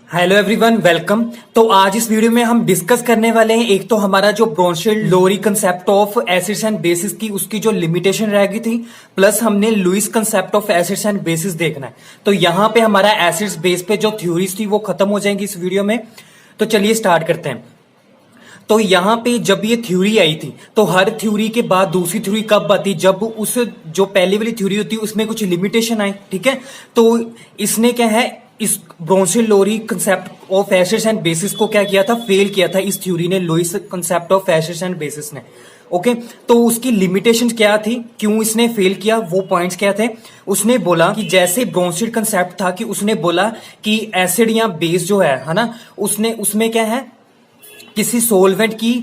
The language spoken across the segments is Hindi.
Hello everyone, welcome. तो आज इस वीडियो में हम डिस्कस करने वाले हैं एक तो हमारा जो Bronsted Lowry concept of acids and bases की उसकी जो लिमिटेशन रह गई थी, प्लस हमने Lewis concept of acids and bases देखना है। तो यहाँ पे हमारा एसिड्स बेस पे जो थ्योरीज थी वो खत्म हो जाएंगी इस वीडियो में। तो चलिए स्टार्ट करते हैं। तो यहाँ पे जब ये थ्योरी आई थी तो हर थ्योरी के बाद दूसरी थ्योरी कब आती, जब उस जो पहली वाली थ्योरी होती है उसमें कुछ लिमिटेशन आई, ठीक है। तो इसने क्या है, इस Bronsted Lowry concept of acids and bases को क्या किया था, फेल किया था इस थ्योरी ने, Lewis concept of acids and bases ने। ओके, तो उसकी लिमिटेशन क्या थी, क्यों इसने फेल किया, वो पॉइंट्स क्या थे। उसने बोला कि जैसे ब्रोंशियल कंसेप्ट था कि उसने बोला कि एसिड या बेस जो है ना, उसमें क्या है, किसी सोलवेंट की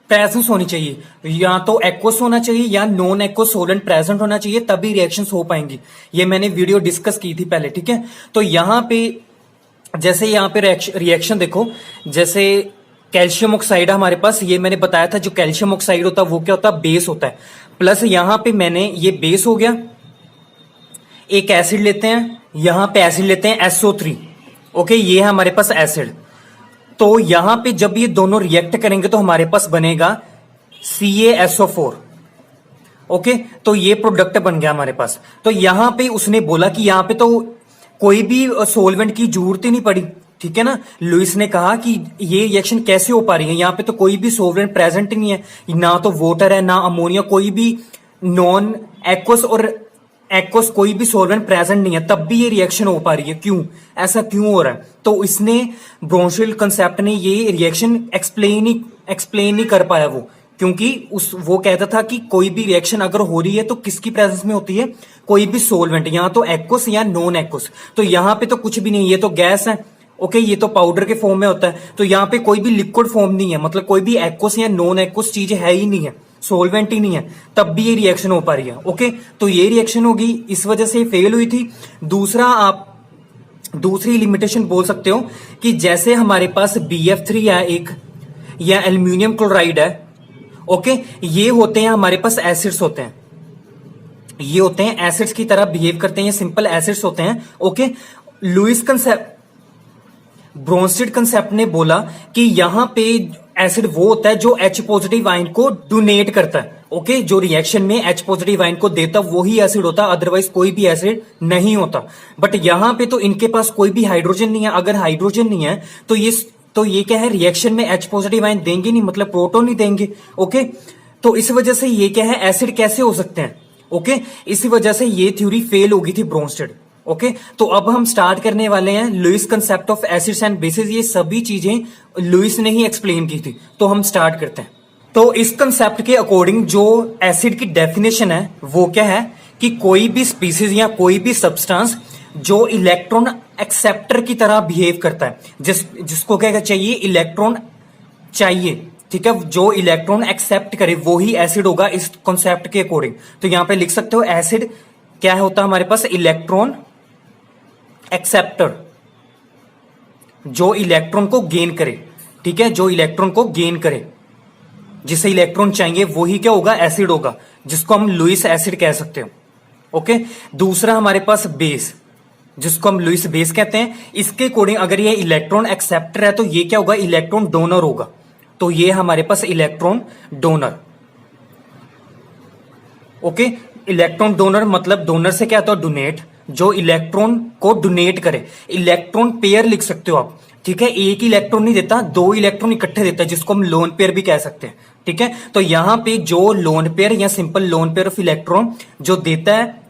प्रेजेंस होनी चाहिए, या तो एक्वस होना चाहिए या नॉन एक्वस सोलेंट प्रेजेंट होना चाहिए, तभी रिएक्शंस हो पाएंगी। ये मैंने वीडियो डिस्कस की थी पहले, ठीक है। तो यहां पे जैसे यहां पे रिएक्शन देखो, जैसे कैल्शियम ऑक्साइड हमारे पास, ये मैंने बताया था जो कैल्शियम ऑक्साइड होता है वो क्या होता है, बेस होता है। प्लस यहां पे मैंने ये बेस हो गया, एक एसिड लेते हैं, यहां पे एसिड लेते हैं SO3। ओके, ये है हमारे पास एसिड। तो यहां पे जब ये दोनों रिएक्ट करेंगे तो हमारे पास बनेगा CaSO4। ओके, तो ये प्रोडक्ट बन गया हमारे पास। तो यहां पे उसने बोला कि यहां पे तो कोई भी सोलवेंट की जरूरत ही नहीं पड़ी, ठीक है ना। लुईस ने कहा कि ये रिएक्शन कैसे हो पा रही है, यहां पे तो कोई भी सोलवेंट प्रेजेंट ही नहीं है, ना तो वाटर है ना अमोनिया, कोई भी नॉन एक्वस और एक्वस कोई भी सोलवेंट प्रेजेंट नहीं है, तब भी ये रिएक्शन हो पा रही है। क्यों, ऐसा क्यों हो रहा है। तो इसने ब्रोंशियल कंसेप्ट ने ये रिएक्शन एक्सप्लेन नहीं कर पाया क्योंकि वो कहता था कि कोई भी रिएक्शन अगर हो रही है तो किसकी प्रेजेंस में होती है, कोई भी सोलवेंट, या तो एक्वस या नॉन एक्वस। तो यहां पे तो कुछ भी नहीं, ये तो गैस है। ओके, ये तो पाउडर के फॉर्म में होता है, तो यहाँ पे कोई भी लिक्विड फॉर्म नहीं है, मतलब कोई भी एक्वस या नॉन एक्वस चीज है ही नहीं है, सोलवेंट ही नहीं है, तब भी ये रिएक्शन हो पा रही है। ओके, तो ये रिएक्शन होगी, इस वजह से फेल हुई थी। दूसरा, आप दूसरी लिमिटेशन बोल सकते हो कि जैसे हमारे पास BF3 है एक, या एल्यूमिनियम क्लोराइड है। ओके, ये होते हैं हमारे पास एसिड्स होते हैं, ये होते हैं एसिड्स की तरह बिहेव करते हैं, ये सिंपल एसिड्स होते हैं। Okay, Lewis concept, Bronsted concept ने बोला कि यहां पे एसिड वो होता है जो H पॉजिटिव आयन को डोनेट करता है। ओके, जो रिएक्शन में H पॉजिटिव आयन को देता वही एसिड होता, अदरवाइज कोई भी एसिड नहीं होता। बट यहां पे तो इनके पास कोई भी हाइड्रोजन नहीं है, अगर हाइड्रोजन नहीं है तो ये क्या है, रिएक्शन में H पॉजिटिव आयन देंगे नहीं, मतलब प्रोटॉन नहीं देंगे। ओके, तो इस वजह से ये क्या है, एसिड कैसे हो सकते हैं। ओके, इसी वजह से ये थ्योरी फेल हो गई थी ब्रोंस्टेड। ओके, तो अब हम स्टार्ट करने वाले हैं Lewis concept of acids and bases. ये सभी चीजें लुईस ने ही एक्सप्लेन की थी, तो हम स्टार्ट करते हैं। तो इस कंसेप्ट के अकॉर्डिंग जो एसिड की डेफिनेशन है वो क्या है कि कोई भी स्पीसीज या कोई भी सब्सटेंस जो इलेक्ट्रॉन एक्सेप्टर की तरह बिहेव करता है, जिसको क्या चाहिए, इलेक्ट्रॉन चाहिए, ठीक है, जो इलेक्ट्रॉन एक्सेप्ट करे वो ही एसिड होगा इस कॉन्सेप्ट के अकॉर्डिंग। तो यहां पे लिख सकते हो एसिड क्या होता है हमारे पास, इलेक्ट्रॉन एक्सेप्टर, जो इलेक्ट्रॉन को गेन करे, ठीक है, जो इलेक्ट्रॉन को गेन करे, जिसे इलेक्ट्रॉन चाहिए वही क्या होगा, एसिड होगा, जिसको हम लुईस एसिड कह सकते हो। ओके, दूसरा हमारे पास बेस, जिसको हम लुईस बेस कहते हैं। इसके अकॉर्डिंग अगर ये इलेक्ट्रॉन एक्सेप्टर है तो ये क्या होगा, इलेक्ट्रॉन डोनर होगा। तो ये हमारे पास electron donor. Okay, electron donor मतलब डोनर से क्या होता है, डोनेट, जो इलेक्ट्रॉन को डोनेट करे। इलेक्ट्रॉन पेयर लिख सकते हो आप, ठीक है, एक इलेक्ट्रॉन नहीं देता, दो इलेक्ट्रॉन इकट्ठे देता है, जिसको हम लोन पेयर भी कह सकते हैं, ठीक है। तो यहां पे जो लोन पेयर या simple loan pair of electron जो देता है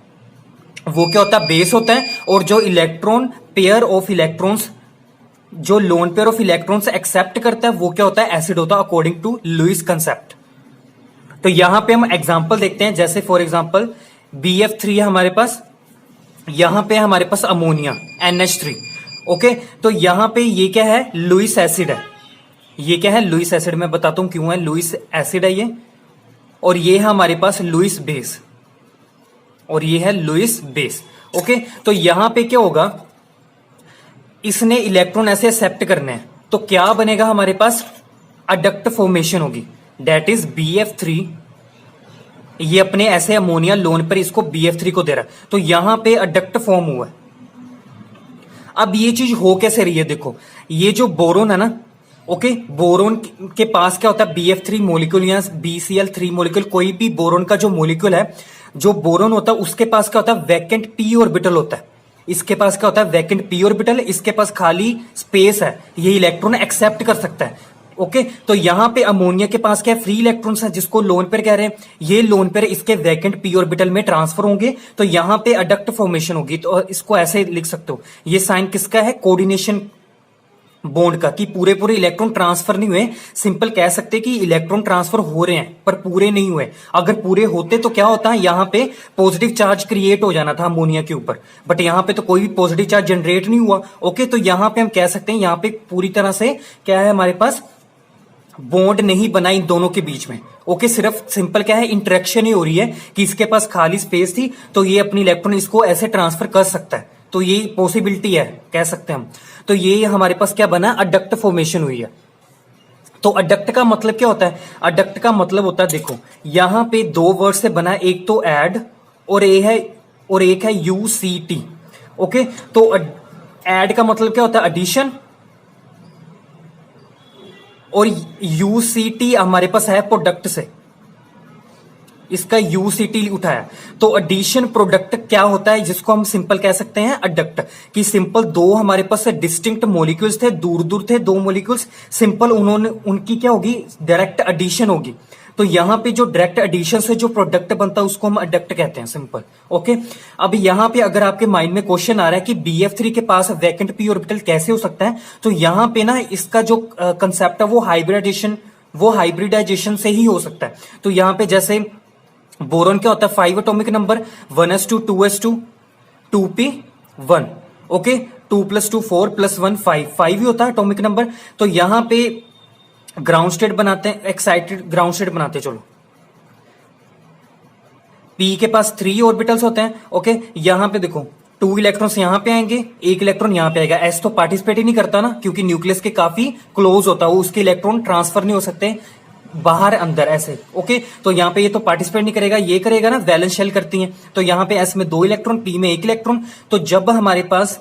वो क्या होता है, बेस होता है। और जो इलेक्ट्रॉन पेयर ऑफ इलेक्ट्रॉन्स, जो lone pair of electrons accept करता है वो क्या होता है, एसिड होता है, अकॉर्डिंग टू लुईस कंसेप्ट। तो यहां पे हम एग्जांपल देखते हैं, जैसे फॉर एग्जांपल BF3 है हमारे पास, यहां पे हमारे पास अमोनिया NH3। ओके, तो यहां पे ये क्या है, लुईस एसिड है। ये क्या है, लुईस एसिड। मैं बताता हूं क्यों है, लुईस एसिड है ये, और ये है हमारे पास लुईस बेस, और ये है लुईस बेस। ओके, तो यहां पे क्या होगा, इसने इलेक्ट्रॉन ऐसे एक्सेप्ट करने हैं, तो क्या बनेगा हमारे पास, अडक्ट फॉर्मेशन होगी, दैट इज BF3 ये अपने ऐसे अमोनिया लोन पर इसको BF3 को दे रहा है, तो यहां पे अडक्ट फॉर्म हुआ है। अब ये चीज हो कैसे रही है, देखो ये जो बोरोन है ना, ओके, बोरोन के पास क्या होता है, BF3 मोलिक्यूल या BCl3 मोलिक्यूल, कोई भी बोरोन का जो मोलिक्यूल है, जो बोरोन होता है उसके पास क्या होता है, वैकेंट p ऑर्बिटल होता है। इसके पास क्या होता है, वैकेंट p ऑर्बिटल, इसके पास खाली स्पेस है, ये इलेक्ट्रॉन एक्सेप्ट कर सकता है। ओके, तो यहां पे अमोनिया के पास क्या है, फ्री इलेक्ट्रॉन्स है, जिसको लोन पेयर कह रहे हैं। ये लोन पेयर इसके वैकेंट p ऑर्बिटल में ट्रांसफर होंगे, तो यहां पे अडक्ट फॉर्मेशन होगी। तो इसको ऐसे लिख सकते हो, ये साइन किसका है, कोऑर्डिनेशन बॉन्ड का, कि पूरे पूरे इलेक्ट्रॉन ट्रांसफर नहीं हुए। सिंपल कह सकते कि इलेक्ट्रॉन ट्रांसफर हो रहे हैं पर पूरे नहीं हुए। अगर पूरे होते तो क्या होता है, यहां पे पॉजिटिव चार्ज क्रिएट हो जाना था अमोनिया के ऊपर, बट यहां पे तो कोई भी पॉजिटिव चार्ज जनरेट नहीं हुआ। ओके, तो यहां पे हम कह सकते हैं यहां पे पूरी तरह से क्या है, हमारे पास बॉन्ड नहीं बना इन दोनों के बीच में। ओके, सिर्फ सिंपल क्या है, इंटरेक्शन ही हो रही है कि इसके पास खाली स्पेस थी तो ये अपनी इलेक्ट्रॉन इसको ऐसे ट्रांसफर कर सकता है, तो ये पॉसिबिलिटी है कह सकते हैं हम। तो ये हमारे पास क्या बना, अडक्ट फॉर्मेशन हुई है। तो अडक्ट का मतलब क्या होता है, अडक्ट का मतलब होता है, देखो यहां पे दो वर्ड से बना, एक तो एड और एक है UCT। ओके, तो एड का मतलब क्या होता है, एडिशन, और UCT हमारे पास है प्रोडक्ट से, इसका UCT उठाया। तो एडिशन प्रोडक्ट क्या होता है, जिसको हम सिंपल कह सकते हैं अडक्ट, कि सिंपल दो हमारे पास डिस्टिंक्ट मॉलिक्यूल्स थे, दूर दूर थे दो मॉलिक्यूल्स, सिंपल उन्होंने उनकी क्या होगी, डायरेक्ट एडिशन होगी। तो यहां पे जो डायरेक्ट एडिशन से जो प्रोडक्ट बनता है उसको हम अडक्ट कहते हैं, सिंपल। ओके, अब यहां पे अगर आपके माइंड में क्वेश्चन आ रहा है कि BF3 के पास वैकेंट p ऑर्बिटल कैसे हो सकता है, तो यहां पे ना इसका जो कंसेप्ट है वो हाइब्रिडाइजेशन से ही हो सकता है। तो यहां पे जैसे बोरोन क्या होता है, 5 atomic number, 1s2 2s2 2p1। Okay, 2 + 2 4 + 1 5 ही होता है एटॉमिक नंबर। तो यहां पे ग्राउंड स्टेट बनाते हैं, एक्साइटेड ग्राउंड स्टेट बनाते हैं। चलो, p के पास 3 ऑर्बिटल्स होते हैं। ओके, यहां पे देखो 2 इलेक्ट्रॉन्स यहां पे आएंगे, 1 इलेक्ट्रॉन यहां पे आएगा। s तो पार्टिसिपेट ही नहीं करता ना, क्योंकि न्यूक्लियस के काफी क्लोज होता है, वो उसके इलेक्ट्रॉन ट्रांसफर नहीं हो सकते बाहर अंदर ऐसे। ओके, तो यहां पे ये तो पार्टिसिपेट नहीं करेगा, ये करेगा ना, वैलेंस शेल करती है। तो यहां पे s में 2 इलेक्ट्रॉन, p में 1 इलेक्ट्रॉन। तो जब हमारे पास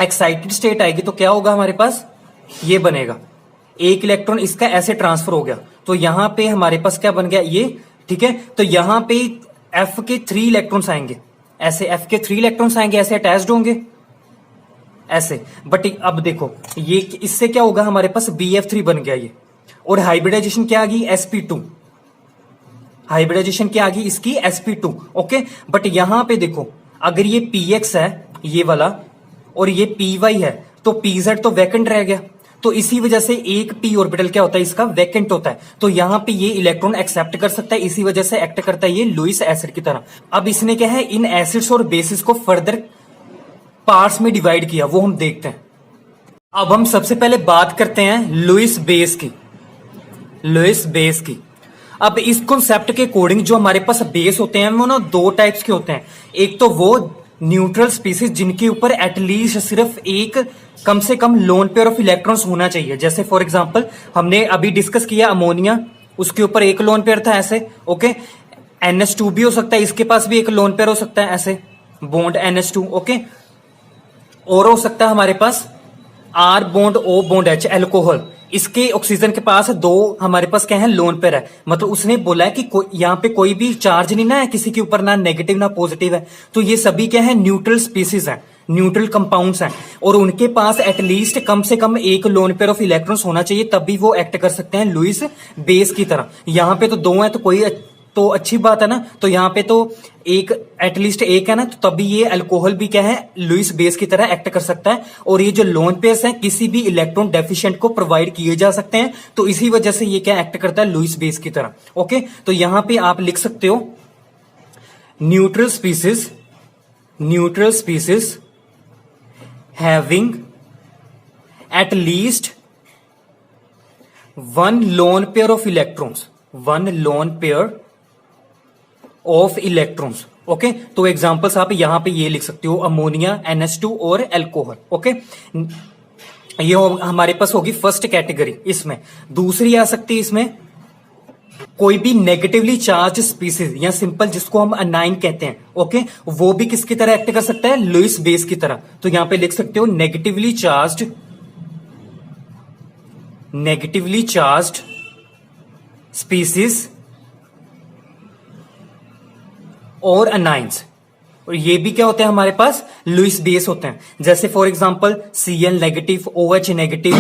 एक्साइटेड स्टेट आएगी तो क्या होगा, हमारे पास ये बनेगा, 1 इलेक्ट्रॉन इसका ऐसे ट्रांसफर हो गया, तो यहां पे हमारे पास क्या बन गया ये, ठीक है। तो यहां पे f के 3 इलेक्ट्रॉन्स आएंगे, ऐसे f के 3 इलेक्ट्रॉन्स आएंगे, ऐसे अटैच्ड होंगे ऐसे। बट अब देखो ये इससे क्या होगा, हमारे पास BF3 बन गया ये, और हाइब्रिडाइजेशन क्या आ गई, sp2। हाइब्रिडाइजेशन क्या आ गई इसकी, sp2। ओके, बट यहां पे देखो अगर ये px है ये वाला और ये py है, तो pz तो वैकेंट रह गया। तो इसी वजह से एक p ऑर्बिटल क्या होता है, इसका वैकेंट होता है। तो यहां पे ये इलेक्ट्रॉन एक्सेप्ट कर सकता है, इसी वजह से एक्ट करता है ये लुईस एसिड की तरह। अब इसने क्या है, इन एसिड्स और बेसिस को फर्दर पार्ट्स में डिवाइड किया, वो हम देखते हैं। अब हम सबसे पहले बात करते हैं लुईस बेस की। लुईस बेस की, अब इस कॉन्सेप्ट के अकॉर्डिंग जो हमारे पास बेस होते हैं वो ना 2 टाइप्स के होते हैं। एक तो वो न्यूट्रल स्पीसीज जिनके ऊपर एटलीस्ट सिर्फ एक कम से कम लोन पेयर ऑफ इलेक्ट्रॉन्स होना चाहिए। जैसे फॉर एग्जांपल हमने अभी डिस्कस किया अमोनिया, उसके ऊपर एक लोन पेयर था ऐसे। ओके, NH2 भी हो सकता है, इसके पास भी एक लोन पेयर हो सकता है ऐसे, बॉन्ड NH2। ओके, और हो सकता है हमारे पास R bond O bond H, alcohol. इसके ऑक्सीजन के पास 2 हमारे पास क्या है, लोन पेयर है। मतलब उसने बोला है कि यहाँ पे कोई भी चार्ज नहीं ना है किसी के ऊपर, ना नेगेटिव ना पॉजिटिव है। तो ये सभी क्या है, न्यूट्रल स्पीसीज हैं, न्यूट्रल कंपाउंड्स हैं, और उनके पास एटलीस्ट कम से कम एक लोन पेयर ऑफ इलेक्ट्रॉन्स होना चाहिए, तभी वो एक्ट कर सकते हैं लुईस बेस की तरह। यहाँ पे तो 2 है तो कोई तो अच्छी बात है ना। तो यहाँ पे तो एक एटलीस्ट एक है ना, तो तभी ये अल्कोहल भी क्या है, लुईस बेस की तरह एक्ट कर सकता है। और ये जो लोन पेयर्स हैं किसी भी इलेक्ट्रॉन डेफिशिएंट को प्रोवाइड किए जा सकते हैं, तो इसी वजह से ये क्या एक्ट करता है, लुईस बेस की तरह। ओके, तो यहां पे आप लिख सकते हो neutral species having at least 1 loan pair of electrons, 1 loan pair of electrons. Okay, तो एग्जांपल्स आप यहां पे ये लिख सकते हो, अमोनिया, NH2 और एल्कोहल। ओके, ये हमारे पास होगी फर्स्ट कैटेगरी। इसमें दूसरी आ सकती है, इसमें कोई भी नेगेटिवली चार्ज स्पीसीज या सिंपल जिसको हम अनाइन कहते हैं, ओके, वो भी किसकी तरह एक्ट कर सकता है? लुईस बेस की तरह। तो यहां पे लिख सकते हो नेगेटिवली चार्ज्ड स्पीसीज और अनाइंस, और ये भी क्या होते हैं हमारे पास? लुईस बेस होते हैं। जैसे for example Cl negative, OH negative,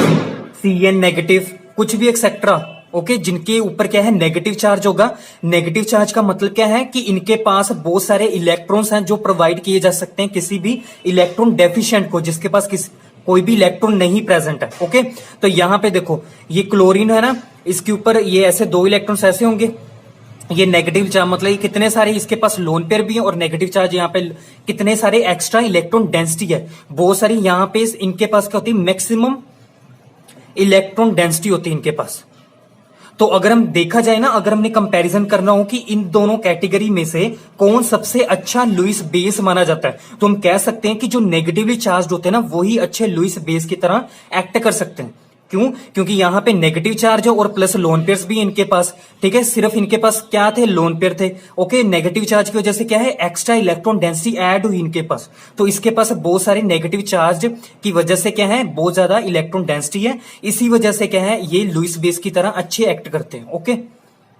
Cn negative, कुछ भी एक्सेट्रा, ओके, जिनके ऊपर क्या है? नेगेटिव चार्ज होगा। नेगेटिव चार्ज का मतलब क्या है? कि इनके पास बहुत सारे इलेक्ट्रॉन्स हैं जो प्रोवाइड किए जा सकते हैं किसी भी इलेक्ट्रॉन डेफिशिएंट को, जिसके पास कोई भी इलेक्ट्रॉन नहीं प्रेजेंट है, ओके। तो यहां पे देखो, ये क्लोरीन है ना, इसके ऊपर ये ऐसे 2 इलेक्ट्रॉन्स ऐसे होंगे, ये नेगेटिव चार्ज, मतलब ये कितने सारे इसके पास लोन पेयर भी है, और नेगेटिव चार्ज यहाँ पे कितने सारे एक्स्ट्रा इलेक्ट्रॉन डेंसिटी है, बहुत सारी। यहाँ पे इनके पास क्या होती है? मैक्सिमम इलेक्ट्रॉन डेंसिटी होती है इनके पास। तो अगर हम देखा जाए ना, अगर हमने कंपैरिजन करना हो कि इन दोनों कैटेगरी में से कौन सबसे अच्छा लुईस बेस माना जाता है, तो हम कह सकते हैं कि जो नेगेटिवली चार्ज होते हैं ना, वही अच्छे लुईस बेस की तरह एक्ट कर सकते हैं। क्यों? क्योंकि यहां पे नेगेटिव चार्ज है और प्लस लोन पेयर्स भी इनके पास, ठीक है। सिर्फ इनके पास क्या थे? लोन पेयर थे, ओके। नेगेटिव चार्ज की वजह से क्या है? एक्स्ट्रा इलेक्ट्रॉन डेंसिटी ऐड हुई इनके पास, तो इसके पास बहुत सारे नेगेटिव चार्ज की वजह से क्या है? बहुत ज्यादा इलेक्ट्रॉन डेंसिटी है, इसी वजह से क्या है? ये लुईस बेस की तरह अच्छे एक्ट करते हैं, ओके।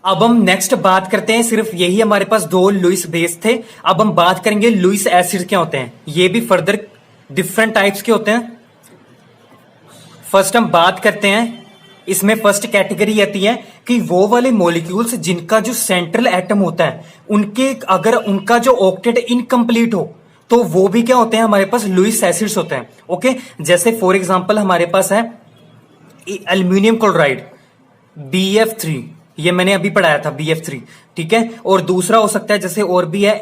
अब हम नेक्स्ट बात करते हैं, सिर्फ यही हमारे पास 2 लुईस बेस थे। अब हम बात करेंगे लुईस एसिड क्या होते हैं। ये भी फर्दर डिफरेंट टाइप्स के होते हैं। फर्स्ट हम बात करते हैं, इसमें फर्स्ट कैटेगरी आती है कि वो वाले मॉलिक्यूल्स जिनका जो सेंट्रल एटम होता है, उनके अगर उनका जो ऑक्टेट इनकम्प्लीट हो, तो वो भी क्या होते हैं? हमारे पास लुईस एसिड्स होते हैं, ओके। जैसे फॉर एग्जांपल हमारे पास है एल्यूमिनियम क्लोराइड BF3, ये मैंने अभी पढ़ाया था BF3, ठीक है। और दूसरा हो सकता है जैसे और भी है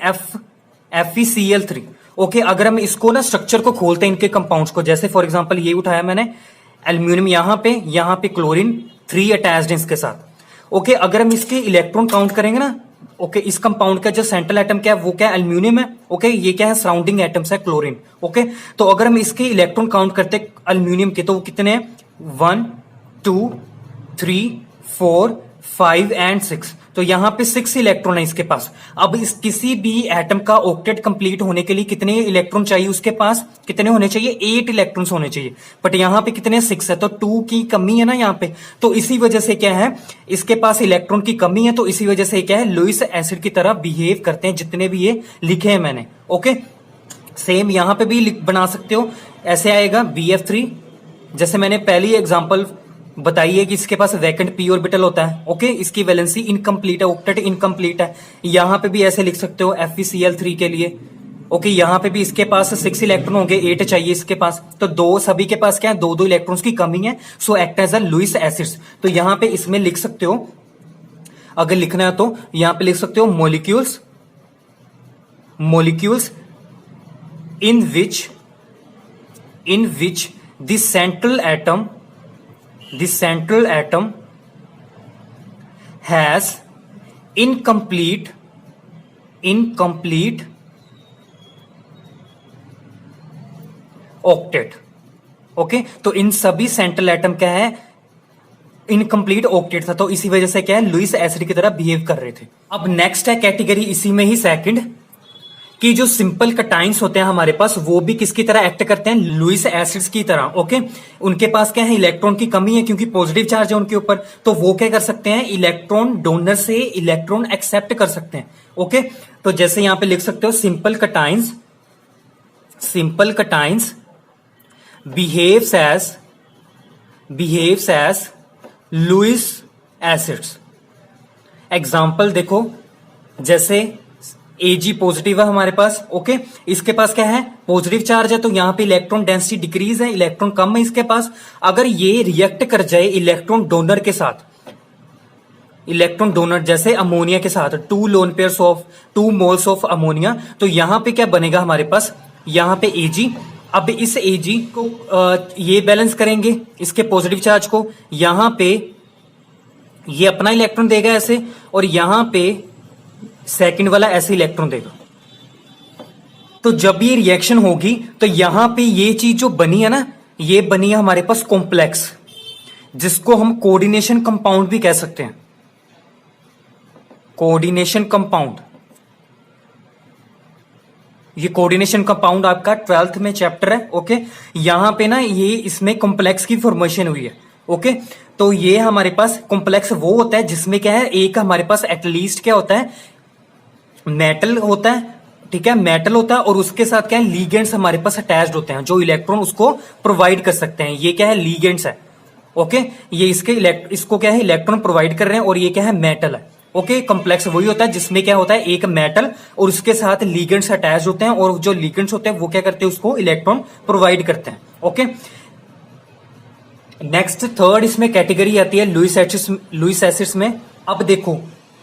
FeCl3, ओके। अगर हम इसको ना स्ट्रक्चर को खोलते हैं इनके कंपाउंड्स को, जैसे फॉर एग्जांपल ये उठाया मैंने एल्यूमिनियम, यहां पे क्लोरीन 3 अटैच्ड इसके साथ, ओके। अगर हम इसके इलेक्ट्रॉन काउंट करेंगे ना, ओके, इस कंपाउंड का जो सेंट्रल एटम क्या है? वो क्या है? एल्यूमिनियम है, ओके। ये क्या है? सराउंडिंग एटम्स है क्लोरीन, ओके। तो अगर हम इसके इलेक्ट्रॉन काउंट करते एल्यूमिनियम के, तो वो कितने हैं? 1 2 3 4 5 एंड 6, तो यहां पे 6 इलेक्ट्रॉन है इसके पास। अब इस किसी भी एटम का ऑक्टेट कंप्लीट होने के लिए कितने इलेक्ट्रॉन चाहिए? उसके पास कितने होने चाहिए? 8 इलेक्ट्रॉन्स होने चाहिए, बट यहां पे कितने? 6 है, तो 2 की कमी है ना यहाँ पे। तो इसी वजह से क्या है? इसके पास इलेक्ट्रॉन की कमी है, तो इसी वजह से क्या है? लुईस एसिड की तरह बिहेव करते हैं, जितने भी ये लिखे हैं मैंने, ओके। सेम यहां पे भी बना सकते हो, ऐसे आएगा BF3, जैसे मैंने पहली एग्जाम्पल बताइए कि इसके पास वैकेंट p ऑर्बिटल होता है, ओके। इसकी वैलेंसी इनकम्प्लीट है, ऑक्टेट इनकम्प्लीट है। यहां पे भी ऐसे लिख सकते हो FeCl3 के लिए, ओके। यहां पे भी इसके पास 6 इलेक्ट्रॉन होंगे, 8 चाहिए इसके पास, तो सभी के पास क्या है? 2 इलेक्ट्रॉन्स की कमी है, so act as a Lewis acids. तो यहां पे इसमें लिख सकते हो, अगर लिखना है तो यहां पे लिख सकते हो molecules in which the central atom has incomplete octet, okay. तो इन सभी सेंट्रल एटम क्या है? इनकम्प्लीट ऑक्टेट था, तो इसी वजह से क्या है? लुईस एसिड की तरह बिहेव कर रहे थे। अब नेक्स्ट है कैटेगरी इसी में ही सेकंड, कि जो सिंपल कटाइंस होते हैं हमारे पास, वो भी किसकी तरह एक्ट करते हैं? लुईस एसिड्स की तरह, ओके। उनके पास क्या है? इलेक्ट्रॉन की कमी है, क्योंकि पॉजिटिव चार्ज है उनके ऊपर, तो वो क्या कर सकते हैं? इलेक्ट्रॉन डोनर से इलेक्ट्रॉन एक्सेप्ट कर सकते हैं, ओके। तो जैसे यहां पे लिख सकते हो simple cations behaves as Lewis acids. Example देखो, जैसे Ag पॉजिटिव है हमारे पास, ओके। इसके पास क्या है? पॉजिटिव चार्ज है, तो यहां पे इलेक्ट्रॉन डेंसिटी डिक्रीज है, इलेक्ट्रॉन कम है इसके पास। अगर ये रिएक्ट कर जाए इलेक्ट्रॉन डोनर के साथ, इलेक्ट्रॉन डोनर जैसे अमोनिया के साथ, 2 मोल्स ऑफ अमोनिया, तो यहां पे क्या बनेगा हमारे पास? यहां पे Ag। अब इस Ag को ये बैलेंस करेंगे इसके पॉजिटिव चार्ज को, यहां पे ये अपना इलेक्ट्रॉन देगा ऐसे, और यहां पे सेकंड वाला ऐसे इलेक्ट्रॉन देगा। तो जब ये रिएक्शन होगी, तो यहां पे ये चीज जो बनी है ना, ये बनी है हमारे पास कॉम्प्लेक्स, जिसको हम कोऑर्डिनेशन कंपाउंड भी कह सकते हैं, कोऑर्डिनेशन कंपाउंड, ये कोऑर्डिनेशन कंपाउंड आपका 12th में चैप्टर है। ओके, यहां पे ना ये इसमें कॉम्प्लेक्स की फॉर्मेशन हुई है। ओके, तो ये हमारे पास कॉम्प्लेक्स वो होता है जिसमें क्या है, एक हमारे पास एटलीस्ट क्या होता है, मेटल होता है, ठीक है, मेटल होता है, और उसके साथ क्या है, लीगेंड्स हमारे पास अटैच्ड होते हैं जो इलेक्ट्रॉन उसको प्रोवाइड कर सकते हैं। ये क्या है, लीगेंड्स है। ओके, ये इसको क्या है, इलेक्ट्रॉन प्रोवाइड कर रहे हैं, और ये क्या है, मेटल है। ओके, कॉम्प्लेक्स वही होता है जिसमें क्या होता है, एक मेटल और उसके साथ लीगेंड्स अटैच होते हैं, और जो लीगेंड्स होते हैं वो क्या करते हैं, उसको इलेक्ट्रॉन प्रोवाइड करते हैं। ओके, नेक्स्ट थर्ड इसमें कैटेगरी आती है लुईस एसिड्स में। अब देखो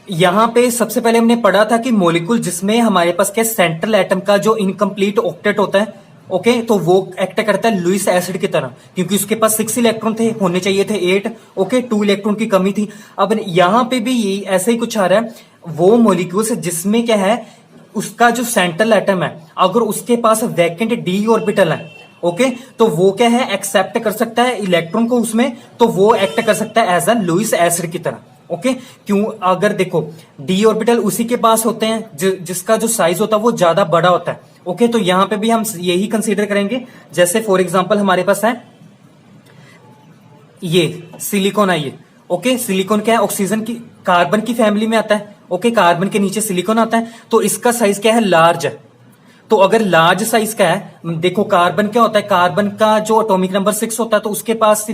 यहां पे सबसे पहले हमने पढ़ा था कि मॉलिक्यूल जिसमें हमारे पास क्या, सेंट्रल एटम का जो इनकम्प्लीट ऑक्टेट होता है, ओके, तो वो एक्ट करता है लुईस एसिड की तरह, क्योंकि उसके पास 6 इलेक्ट्रॉन थे, होने चाहिए थे 8। ओके, 2 इलेक्ट्रॉन की कमी थी। अब यहां पे भी ये ऐसे ही कुछ आ रहा है, वो मॉलिक्यूल्स जिसमें क्या है, उसका जो सेंट्रल एटम है, अगर उसके पास वैकेंट डी ऑर्बिटल है, ओके, तो वो क्या है, एक्सेप्ट कर सकता है इलेक्ट्रॉन को उसमें, तो वो एक्ट कर सकता है एज अ लुईस एसिड की तरह। ओके, क्यों, अगर देखो डी ऑर्बिटल उसी के पास होते हैं जिसका जो साइज होता है वो ज्यादा बड़ा होता है। ओके, तो यहां पे भी हम यही कंसीडर करेंगे। जैसे फॉर एग्जांपल हमारे पास है ये सिलिकॉन है, ये ओके, सिलिकॉन क्या है, ऑक्सीजन की, कार्बन की फैमिली में आता है। ओके, कार्बन के नीचे सिलिकॉन आता है, तो इसका साइज क्या है, लार्ज है। तो अगर लार्ज साइज का है, देखो कार्बन क्या होता है, कार्बन का जो एटॉमिक नंबर 6 होता है, तो उसके पास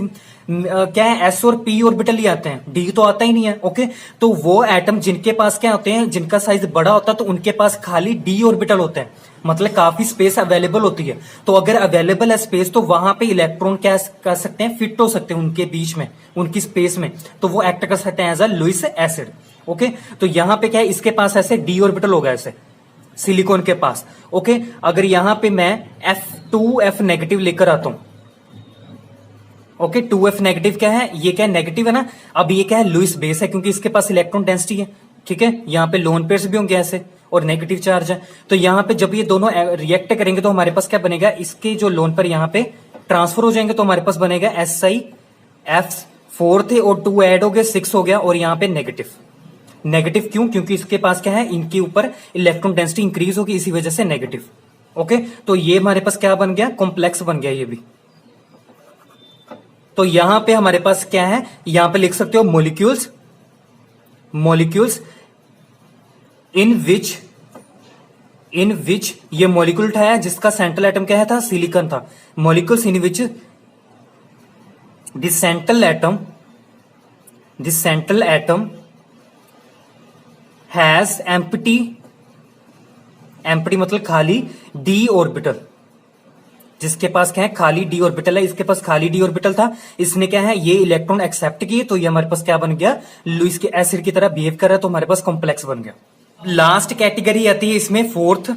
क्या है, एस और पी ऑर्बिटल ही आते हैं, डी तो आता ही नहीं है। ओके, तो वो एटम जिनके पास क्या होते हैं, जिनका साइज बड़ा होता है, तो उनके पास खाली डी ऑर्बिटल होते हैं, मतलब काफी स्पेस अवेलेबल होती है। तो अगर अवेलेबल है स्पेस, तो वहां पे इलेक्ट्रॉन क्या कर सकते हैं, फिट हो सकते हैं उनके बीच में, उनकी स्पेस में, तो वो एक्ट कर सकते हैं as a Lewis acid. Okay, तो यहां पे क्या है, इसके पास ऐसे डी ऑर्बिटल होगा ऐसे सिलिकॉन के पास। ओके, अगर यहां पे मैं F2F नेगेटिव लेकर आता हूं, ओके, 2F नेगेटिव क्या है, ये क्या है, नेगेटिव है ना। अब ये क्या है, लुईस बेस है, क्योंकि इसके पास इलेक्ट्रॉन डेंसिटी है, ठीक है, यहाँ पे लोन पेयर्स भी होंगे ऐसे, और नेगेटिव चार्ज है। तो यहाँ पे जब ये दोनों रिएक्ट करेंगे तो हमारे पास क्या बनेगा, इसके जो लोन पर यहाँ पे ट्रांसफर हो जाएंगे, तो हमारे पास बनेगा SiF4 थे और 2 ऐड हो गए, 6 हो गया, और यहाँ पे नेगेटिव। नेगेटिव क्यों, क्योंकि इसके पास क्या है, इनके ऊपर इलेक्ट्रॉन डेंसिटी इंक्रीज होगी, इसी वजह से नेगेटिव। ओके, तो ये हमारे पास क्या बन गया, कॉम्प्लेक्स बन गया ये भी। तो यहां पे हमारे पास क्या है, यहां पे लिख सकते हो मॉलिक्यूल्स इन विच ये मॉलिक्यूल उठाया जिसका सेंट्रल एटम क्या है था, सिलिकॉन था। Molecules in which the central atom has empty मतलब खाली डी ऑर्बिटल, जिसके पास क्या है, खाली डी ऑर्बिटल है, इसके पास खाली डी ऑर्बिटल था, इसने क्या है, ये इलेक्ट्रॉन एक्सेप्ट किए, तो ये हमारे पास क्या बन गया, लुईस के एसिड की तरह बिहेव कर रहा है, तो हमारे पास कॉम्प्लेक्स बन गया। लास्ट कैटेगरी आती है इसमें, फोर्थ,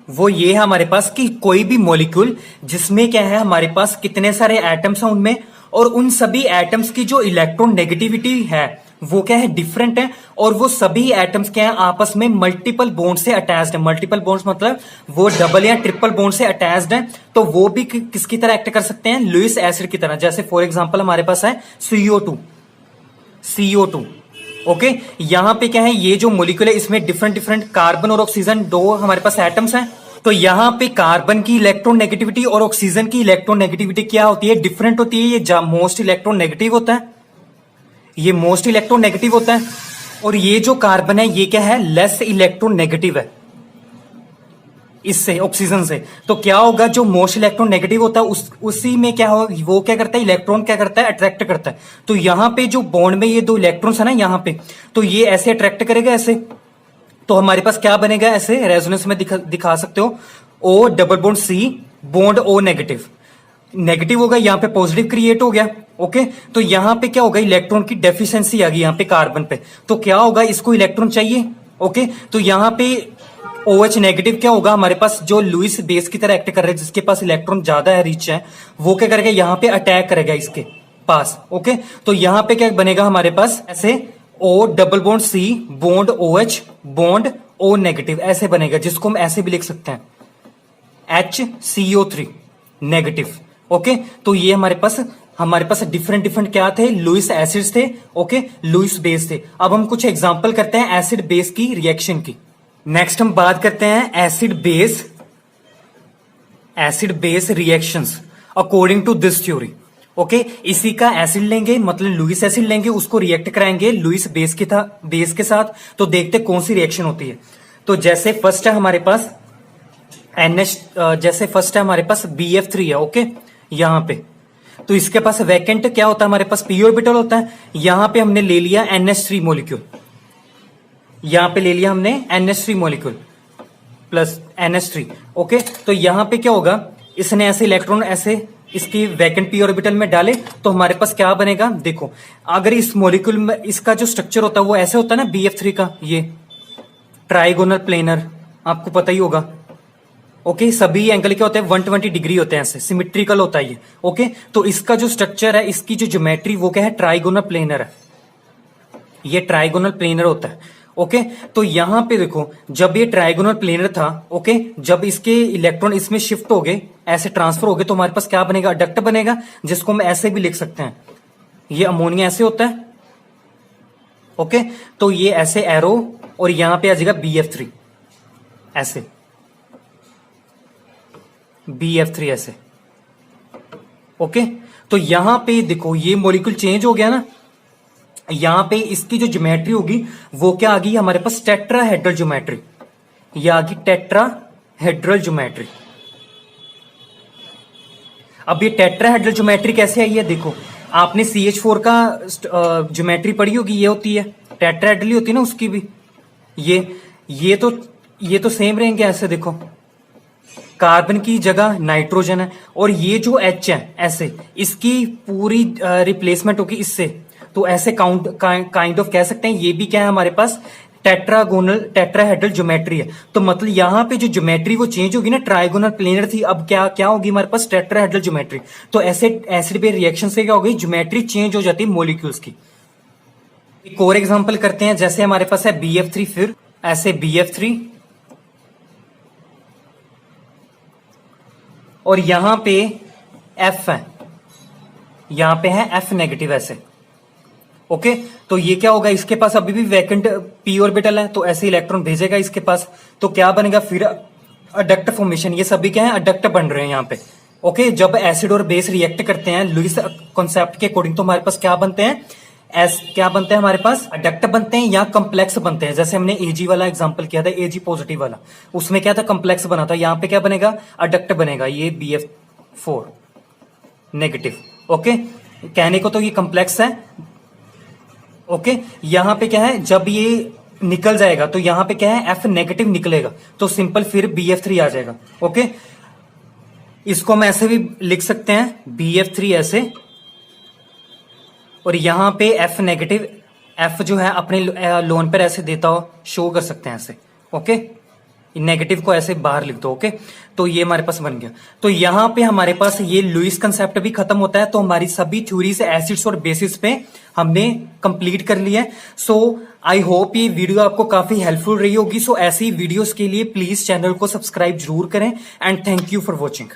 वो ये है हमारे पास कि कोई भी मॉलिक्यूल जिसमें क्या है, हमारे पास कितने सारे एटम्स हैं उनमें, और उन सभी एटम्स की जो इलेक्ट्रॉन नेगेटिविटी है वो क्या है, डिफरेंट है, और वो सभी एटम्स क्या है, आपस में मल्टीपल बॉन्ड से अटैच्ड है। मल्टीपल बॉन्ड्स मतलब वो डबल या ट्रिपल बॉन्ड से अटैच्ड है, तो वो भी किसकी तरह एक्ट कर सकते हैं, लुईस एसिड की तरह। जैसे फॉर एग्जांपल हमारे पास है CO2। ओके, यहां पे क्या है, ये जो मॉलिक्यूल है इसमें डिफरेंट कार्बन और ऑक्सीजन, दो हमारे पास एटम्स हैं। तो यहां पे कार्बन की इलेक्ट्रॉन नेगेटिविटी और ऑक्सीजन की इलेक्ट्रॉन नेगेटिविटी क्या होती है, डिफरेंट होती है। ये मोस्ट इलेक्ट्रॉन नेगेटिव होता है, ये मोस्ट इलेक्ट्रॉन नेगेटिव होता है, और ये जो कार्बन है ये क्या है, लेस इलेक्ट्रॉन नेगेटिव है इससे, ऑक्सीजन से। तो क्या होगा, जो मोस्ट इलेक्ट्रॉन नेगेटिव होता है उसी में क्या हो, वो क्या करता है, इलेक्ट्रॉन क्या करता है, अट्रैक्ट करता है। तो यहां पे जो बॉन्ड में ये दो इलेक्ट्रॉन्स है ना यहां पे, तो ये ऐसे अट्रैक्ट करेगा ऐसे, तो हमारे पास क्या बनेगा, ऐसे रेजोनेंस में दिखा सकते हो, O double bond C bond O negative होगा, यहाँ पे पॉजिटिव क्रिएट हो गया। ओके, तो यहां पे क्या होगा, इलेक्ट्रॉन की डेफिशिएंसी आ गई यहाँ पे कार्बन पे, तो क्या होगा, इसको इलेक्ट्रॉन चाहिए। ओके, तो यहाँ पे OH नेगेटिव क्या होगा, हमारे पास जो लुईस बेस की तरह एक्ट कर रहा है, जिसके पास इलेक्ट्रॉन ज्यादा है, रिच है, वो क्या करेगा, यहाँ पे अटैक करेगा इसके पास। ओके, तो यहाँ पे क्या बनेगा हमारे पास, ऐसे O double bond C bond OH bond O negative, ऐसे बनेगा, जिसको हम ऐसे भी लिख सकते हैं HCO3 नेगेटिव। ओके, तो ये हमारे पास हमारे पास डिफरेंट डिफरेंट क्या थे, लुईस एसिड्स थे, ओके, लुईस बेस थे। अब हम कुछ एग्जांपल करते हैं एसिड बेस की रिएक्शन की। नेक्स्ट हम बात करते हैं acid base reactions according to this theory. Okay, इसी का एसिड लेंगे, मतलब लुईस एसिड लेंगे, उसको रिएक्ट कराएंगे लुईस बेस के साथ, तो देखते कौन सी रिएक्शन होती है। तो जैसे फर्स्ट है हमारे पास BF3 है, ओके, यहां पे तो इसके पास वैकेंट क्या होता है, हमारे पास पी ऑर्बिटल होता है। यहां पे हमने ले लिया NH3 मॉलिक्यूल, यहां पे ले लिया हमने NH3 molecule plus NH3, okay. तो यहां पे क्या होगा, इसने ऐसे इलेक्ट्रॉन ऐसे इसकी वैकेंट पी ऑर्बिटल में डाले तो हमारे पास क्या बनेगा, देखो अगर इस मॉलिक्यूल में इसका जो स्ट्रक्चर होता है वो ऐसे होता है ना BF3 का, ये ट्राइगोनल प्लेनर, आपको पता ही होगा, ओके। सभी एंगल क्या होते हैं 120 डिग्री होते हैं, ऐसे सिमेट्रिकल होता है ये, ओके। तो इसका जो स्ट्रक्चर है, इसकी जो ज्योमेट्री वो क्या है, ट्राइगोनल प्लेनर है, ये ट्राइगोनल प्लेनर होता है, ओके। तो यहां पे देखो जब ये ट्राइगोनल प्लेनर था, ओके, जब इसके इलेक्ट्रॉन इसमें शिफ्ट हो गए, ऐसे ट्रांसफर हो गए, तो हमारे पास क्या बनेगा, अडक्ट बनेगा, जिसको हम ऐसे भी लिख सकते हैं, ये अमोनिया ऐसे होता है, ओके। तो ये ऐसे एरो और यहां पे आ जाएगा BF3 ऐसे, BF3 ऐसे, ओके। तो यहां पे देखो ये मॉलिक्यूल चेंज हो गया ना, यहां पे इसकी जो ज्योमेट्री होगी वो क्या आ गई हमारे पास, टेट्राहेड्रल ज्योमेट्री, ये आ गई टेट्राहेड्रल ज्योमेट्री। अब ये टेट्राहेड्रल ज्योमेट्री कैसे आई है, देखो आपने CH4 का ज्योमेट्री पढ़ी होगी, ये होती है टेट्राहेड्रल ही होती है ना उसकी भी, ये तो सेम रहेंगे ऐसे, देखो कार्बन की जगह नाइट्रोजन है, और ये जो H है ऐसे, इसकी पूरी रिप्लेसमेंट होगी इससे, तो ऐसे काइंड ऑफ कह सकते हैं, ये भी क्या है हमारे पास टेट्राहेड्रल ज्योमेट्री है। तो मतलब यहां पे जो ज्योमेट्री वो चेंज होगी ना, ट्राइगोनल प्लेनर थी, अब क्या होगी हमारे पास, टेट्राहेड्रल ज्योमेट्री। तो ऐसे एसिड बेस रिएक्शन से क्या होगी, ज्योमेट्री चेंज हो जाती है मॉलिक्यूल्स की। एक और एग्जांपल करते हैं, जैसे हमारे पास है BF3, फिर ऐसे BF3 और यहां पे F है, यहां पे है F नेगेटिव ऐसे, ओके। तो ये क्या होगा, इसके पास अभी भी वैकेंट पी ऑर्बिटल है, तो ऐसे इलेक्ट्रॉन भेजेगा इसके पास, तो क्या बनेगा फिर अडक्ट फॉर्मेशन, ये सभी क्या है अडक्ट बन रहे हैं यहाँ पे, ओके। जब एसिड और बेस रिएक्ट करते हैं लुईस कॉन्सेप्ट के अकॉर्डिंग, तो हमारे पास क्या बनते हैं, क्या बनते हैं हमारे पास, अडक्ट बनते हैं या कम्प्लेक्स बनते हैं। जैसे हमने AG वाला एग्जांपल किया था, AG पॉजिटिव वाला, उसमें क्या था, कम्प्लेक्स बना था, यहाँ पे क्या बनेगा, अडक्ट बनेगा, ये BF4 नेगेटिव, ओके। कहने को तो ये कम्प्लेक्स है, ओके। यहां पे क्या है, जब ये निकल जाएगा तो यहां पे क्या है, F नेगेटिव निकलेगा, तो सिंपल फिर BF3 आ जाएगा, ओके। इसको हम ऐसे भी लिख सकते हैं BF3 ऐसे, और यहां पे F नेगेटिव, F जो है अपने लोन पर ऐसे देता हो, शो कर सकते हैं ऐसे, ओके। नेगेटिव को ऐसे बाहर लिख दो, ओके। तो ये हमारे पास बन गया। तो यहां पे हमारे पास ये लुईस कंसेप्ट भी खत्म होता है, तो हमारी सभी थ्योरीज एसिड्स और बेसिस पे हमने कंप्लीट कर लिया है। सो आई होप ये वीडियो आपको काफी हेल्पफुल रही होगी। सो ऐसी वीडियोस के लिए प्लीज चैनल को सब्सक्राइब जरूर करें, and thank you for watching.